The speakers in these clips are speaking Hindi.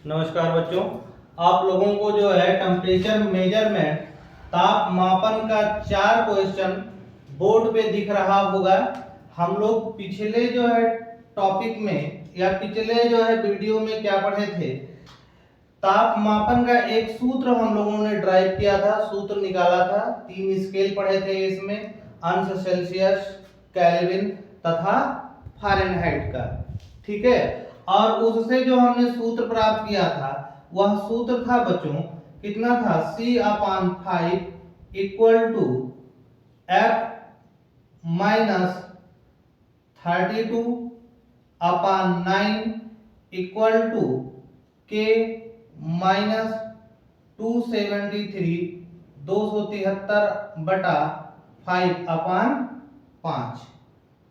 नमस्कार बच्चों। आप लोगों को जो है टेम्परेचर मेजरमेंट ताप मापन का 4 क्वेश्चन बोर्ड पे दिख रहा होगा। हम लोग पिछले जो है टॉपिक में या पिछले जो है वीडियो में क्या पढ़े थे, ताप मापन का एक सूत्र हम लोगों ने ड्राइव किया था, सूत्र निकाला था। 3 स्केल पढ़े थे इसमें, अंश सेल्सियस, केल्विन तथा फ़ारेनहाइट का। ठीक है, और उससे जो हमने सूत्र प्राप्त किया था वह सूत्र था बच्चों, कितना था, C/5 equal to F minus 32/9 equal to K minus 273 273/5/5।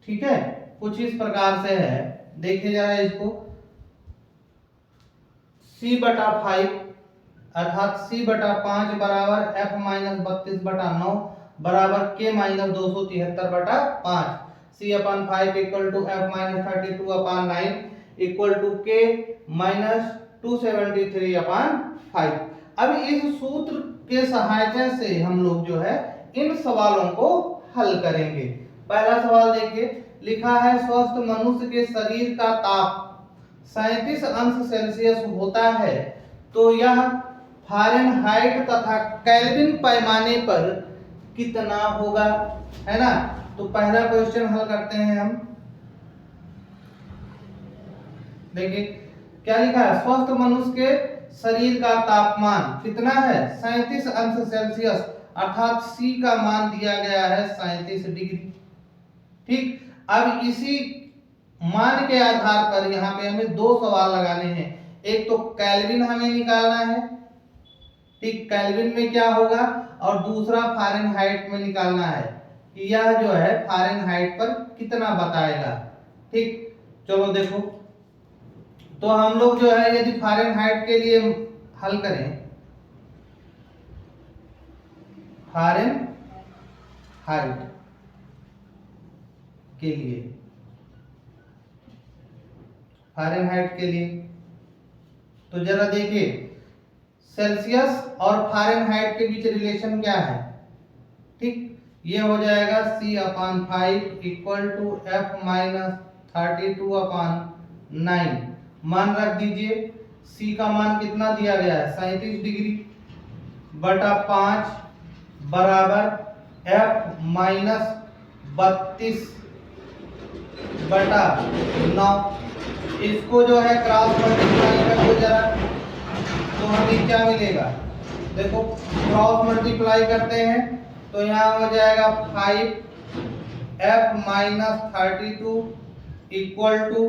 ठीक है, कुछ इस प्रकार से है। देखिए जरा इसको, C/5 अर्थात C/5 बराबर F माइनस 32/9 बराबर K minus 273/5। C/5 equal to F minus 32/9 equal to K minus 273/5। अब इस सूत्र के सहायता से हम लोग जो है इन सवालों को हल करेंगे। पहला सवाल देखिए, लिखा है स्वस्थ मनुष्य के शरीर का ताप 37 अंश सेल्सियस होता है, तो यह फ़ारेनहाइट तथा केल्विन पैमाने पर कितना होगा, है ना। तो पहला क्वेश्चन हल करते हैं हम। देखिए क्या लिखा है, स्वस्थ मनुष्य के शरीर का तापमान कितना है, 37 अंश सेल्सियस, अर्थात C का मान दिया गया है 37 डिग्री। ठीक, अब इसी मान के आधार पर यहाँ पे हमें 2 सवाल लगाने हैं। एक तो केल्विन हमें निकालना है, ठीक, केल्विन में क्या होगा, और दूसरा फ़ारेनहाइट में निकालना है कि यह जो है फ़ारेनहाइट पर कितना बताएगा। ठीक, चलो देखो, तो हम लोग जो है यदि फ़ारेनहाइट के लिए हल करें, फ़ारेनहाइट के लिए, फ़ारेनहाइट के लिए तो जरा देखिए सेल्सियस और फ़ारेनहाइट के बीच रिलेशन क्या है। ठीक, ये हो जाएगा C/5 equal to F minus 32/9। मान रख दीजिए, C का मान कितना दिया गया है, 37 डिग्री बटा 5 बराबर F माइनस 32/9। इसको जो है क्रॉस मल्टीप्लाई कर दो जरा, तो हमें क्या मिलेगा, देखो क्रॉस मल्टीप्लाई करते हैं तो यहाँ हो जाएगा 5F माइनस 32 इक्वल टू,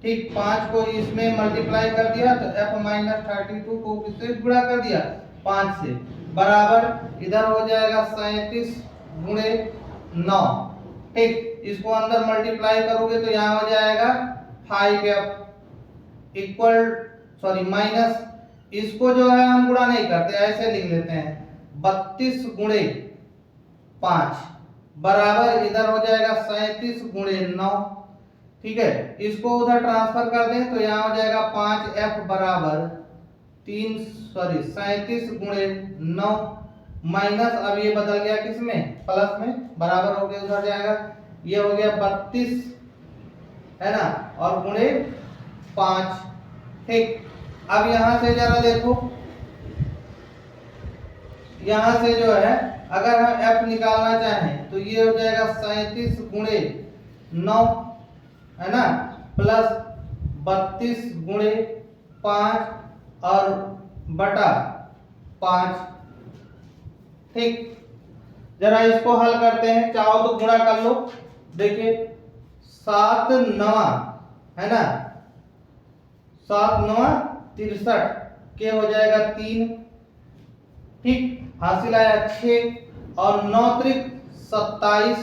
ठीक, 5 को इसमें मल्टीप्लाई कर दिया तो F माइनस 32 को किससे गुणा कर दिया, 5 से, बराबर इधर हो जाएगा 37 गुणे 9। ठीक, इसको अंदर मल्टीप्लाई करोगे तो यहाँ हो जाएगा 5F इक्वल, सॉरी माइनस, इसको जो है हम गुणा नहीं करते, ऐसे लिख लेते हैं, 32 गुणे 5 बराबर इधर हो जाएगा 37 गुणे 9। ठीक है, इसको उधर ट्रांसफर कर दें तो यहाँ हो जाएगा 5F बराबर 37 गुणे 9 माइनस, अब ये बदल गया किसमें, प्लस में, बराबर हो गया, उधर जाएगा, ये हो गया 32, है ना, और गुणे 5। ठीक, अब यहां से जरा देखो, यहां से जो है अगर हम F निकालना चाहें तो ये हो जाएगा 37 गुणे 9, है ना, प्लस 32 गुणे 5 और बटा 5। ठीक, जरा इसको हल करते हैं, चाहो तो गुणा कर लो। देखिए 7 9, है ना, 7 9 63, के हो जाएगा 3। ठीक, हासिल आया 6 और 9 त्रिक 27,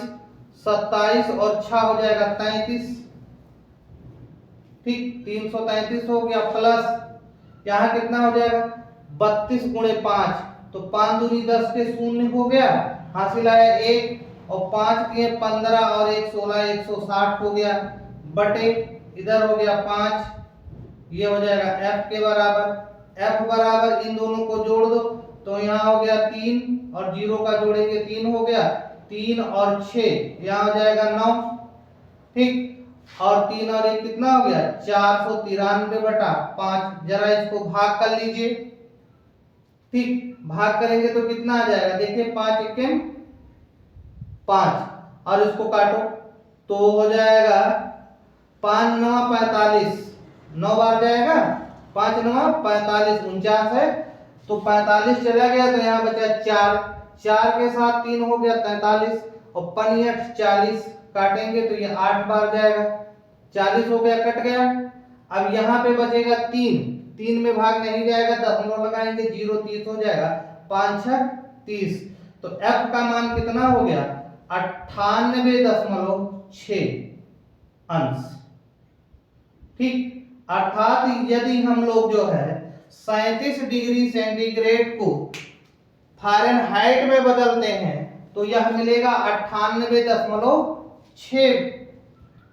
27 और 6 हो जाएगा 33। ठीक, 333 हो गया, प्लस यहाँ कितना हो जाएगा 32 गुणे 5, तो 5 दूनी 10 के 0 हो गया, हासिल आया 1, और 5 के 15 और 1 16, 160 हो गया, बटे इधर हो गया 5, ये हो जाएगा f के बराबर, f बराबर इन दोनों को जोड़ दो तो यहाँ हो गया 3 और 0 का जोड़ेंगे 3 हो गया, 3 और 6 यहाँ हो जाएगा 9, ठीक। और 3 और 1 कितना हो गया 493/5। जरा इसको भाग कर लीजिए, ठीक। भाग करेंगे तो कितना आ जाएगा, देखिए 5 एकम 5 और इसको काटो तो हो जाएगा 5 9 45, 9 बार जाएगा, 5 9 45, 49 है तो 45 चला गया तो यहाँ बचा 4, 4 के साथ 3 हो गया 43 और 5 40, काटेंगे तो ये 8 बार जाएगा, 40 हो गया, कट गया। अब यहाँ पे बचेगा 3, 3 में भाग नहीं जाएगा, दशमलव लगाएंगे 0 30 हो जाएगा, 5 6 30। तो f का मान कितना हो गया 98.6 अंश, ठीक। अर्थात यदि हम लोग जो है 37 डिग्री सेंटीग्रेड को फ़ारेनहाइट में बदलते हैं तो यह मिलेगा 98.6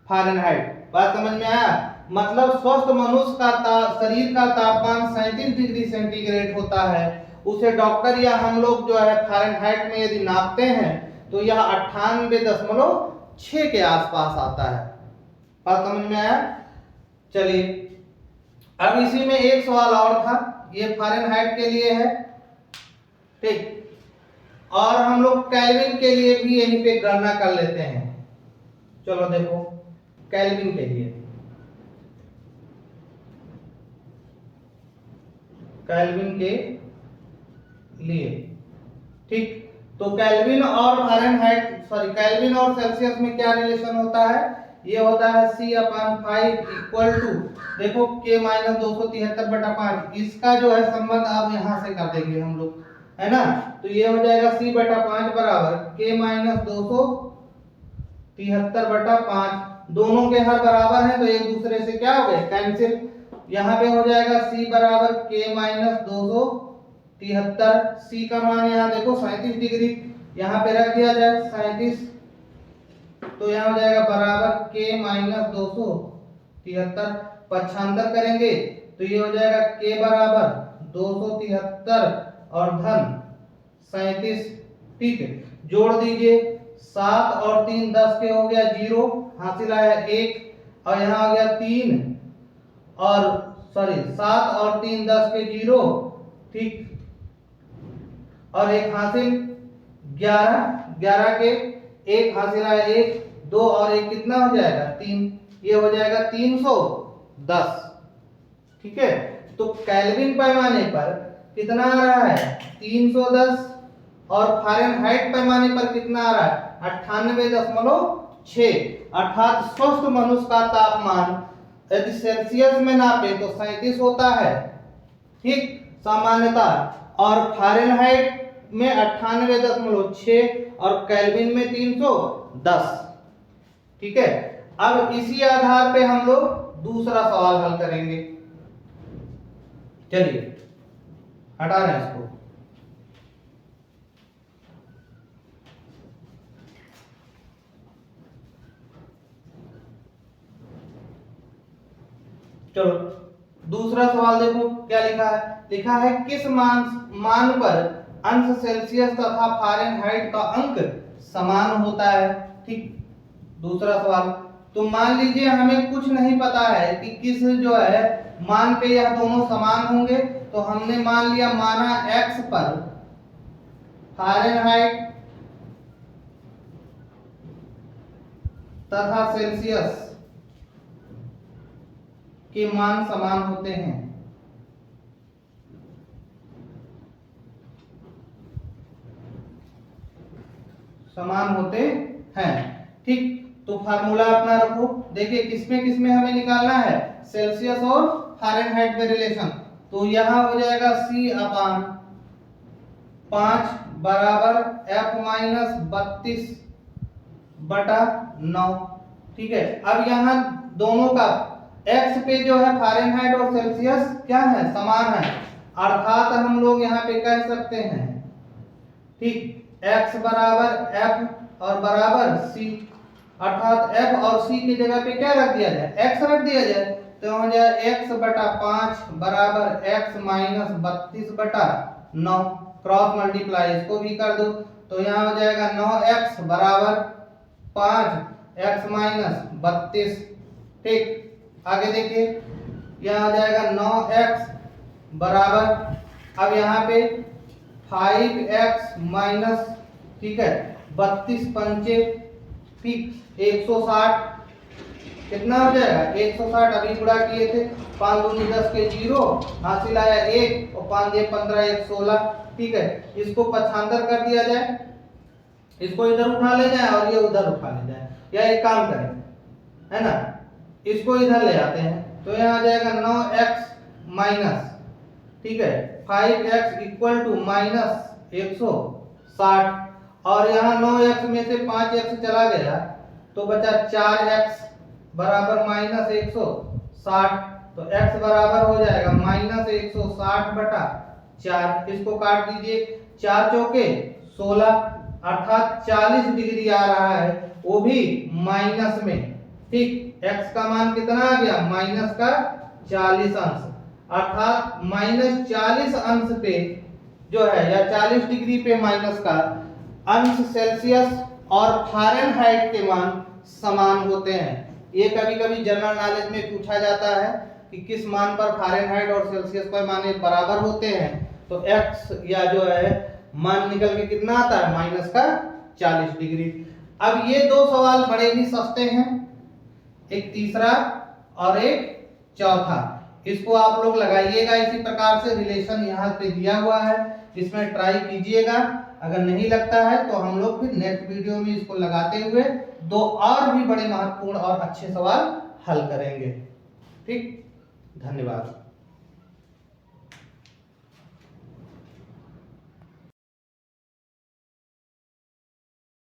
फ़ारेनहाइट। बात समझ में आया? मतलब स्वस्थ मनुष्य का शरीर का तापमान 37 डिग्री सेंटीग्रेड होता है, उसे डॉक्टर या हम लोग जो है फ़ारेनहाइट में यदि नापते हैं तो यह 98.6 के आसपास आता है। बात समझ में आया? चलिए अब इसी में एक सवाल और था, ये फ़ारेनहाइट के लिए है, ठीक। और हम लोग केल्विन के लिए भी यहीं पे गणना कर लेते हैं। चलो देखो केल्विन के लिए, केल्विन के लिए, ठीक। तो केल्विन और फ़ारेनहाइट केल्विन और सेल्सियस में क्या रिलेशन होता है, ये होता है C/5 इक्वल टू, देखो K - 273/5, इसका जो है संबंध आप यहां से कर देंगे हम लोग, है ना। तो ये हो जाएगा C/5 बराबर K - 273/5, दोनों के हर बराबर है तो एक दूसरे से क्या हो गए कैंसिल। यहाँ पे हो जाएगा C बराबर K - 273, C का मान यहाँ देखो 37 डिग्री, यहाँ पे रख दिया जाए 37, तो यहाँ हो जाएगा बराबर K - 273, पक्षांतर करेंगे तो ये हो जाएगा K बराबर 273 और धन 37, ठीक है। जोड़ दीजिए 7 और 3 10 के हो गया 0, हासिल आया 1 और यहाँ हो गया 3 और 7 और 3 10 के 0, ठीक। और एक हासिल 11, 11 के 1 हासिल आया 1, 2 और 1 कितना हो जाएगा 3, ये हो जाएगा 310, ठीक है। तो केल्विन पैमाने पर कितना आ रहा है 310 और फ़ारेनहाइट पैमाने पर कितना आ रहा है 98.6, अर्थात स्वस्थ मनुष्य का तापमान यदि सेल्सियस में नापे तो 37 होता है, ठीक, सामान्यता, और फ़ारेनहाइट में 98.6 और केल्विन में 310, ठीक है। अब इसी आधार पे हम लोग दूसरा सवाल हल करेंगे। चलिए हटा रहे हैं इसको। चलो दूसरा सवाल देखो क्या लिखा है, लिखा है किस मान पर अंश सेल्सियस तथा फ़ारेनहाइट का अंक समान होता है, ठीक। दूसरा सवाल, तो मान लीजिए हमें कुछ नहीं पता है कि किस जो है मान पे यह दोनों समान होंगे, तो हमने मान लिया माना x पर फ़ारेनहाइट तथा सेल्सियस के मान समान होते हैं, समान होते हैं, ठीक। तो फार्मूला अपना रखो, देखिए किसमें हमें निकालना है सेल्सियस और फ़ारेनहाइट में रिलेशन, तो यहां हो जाएगा C/5 बराबर F-32/9, ठीक है। अब यहाँ दोनों का x पे जो है फ़ारेनहाइट और सेल्सियस क्या है समान है, अर्थात हम लोग यहाँ पे कह सकते हैं, ठीक, x बराबर f और बराबर c, अर्थात f और c की जगह पे क्या रख दिया जाए x रख दिया जाए, तो हो जाए x बटा 5 बराबर x माइनस 32/9, क्रॉस मल्टीप्लाई इसको भी कर दो तो यहाँ हो जाएगा 9x बराबर 5 x माइनस 32। ठीक, आगे देखिए यहाँ हो जाएगा 9x बराबर, अब यहाँ पे 5x माइनस, ठीक है, 32 पंचे, ठीक, 160 कितना हो जाएगा 160, अभी गुणा किए थे, 5 दूनी 10 के 0, हासिल आया 1 और 5 ये 15 1 16। ठीक है, इसको पक्षांतर कर दिया जाए, इसको इधर उठा ले जाए और ये उधर उठा ले जाए, या एक काम करें, है ना, इसको इधर ले आते हैं तो यहाँ आ जाएगा 9x माइनस, ठीक है, 5x इक्वल टू माइनस 160, और यहाँ 9x में से 5x चला गया तो बचा 4x बराबर माइनस 160, तो x बराबर हो जाएगा माइनस 160/4। इसको काट दीजिए, 4 चौके 16 अर्थात 40 डिग्री आ रहा है, वो भी माइनस में। ठीक, x का मान कितना आ गया माइनस का 40 अंश, अर्थात माइनस 40 अंश पे जो है या 40 डिग्री पे माइनस का अंश सेल्सियस और फारेनहाइट के मान समान होते हैं। ये कभी कभी जनरल नॉलेज में पूछा जाता है कि किस मान पर फारेनहाइट और सेल्सियस पर मान बराबर होते हैं, तो x या जो है मान निकल के कितना आता है माइनस का 40 डिग्री। अब ये दो सवाल बड़े ही सस्ते हैं, एक तीसरा और एक चौथा, इसको आप लोग लगाइएगा इसी प्रकार से, रिलेशन यहाँ पे दिया हुआ है, इसमें ट्राई कीजिएगा। अगर नहीं लगता है तो हम लोग फिर नेक्स्ट वीडियो में इसको लगाते हुए दो और भी बड़े महत्वपूर्ण और अच्छे सवाल हल करेंगे। ठीक, धन्यवाद।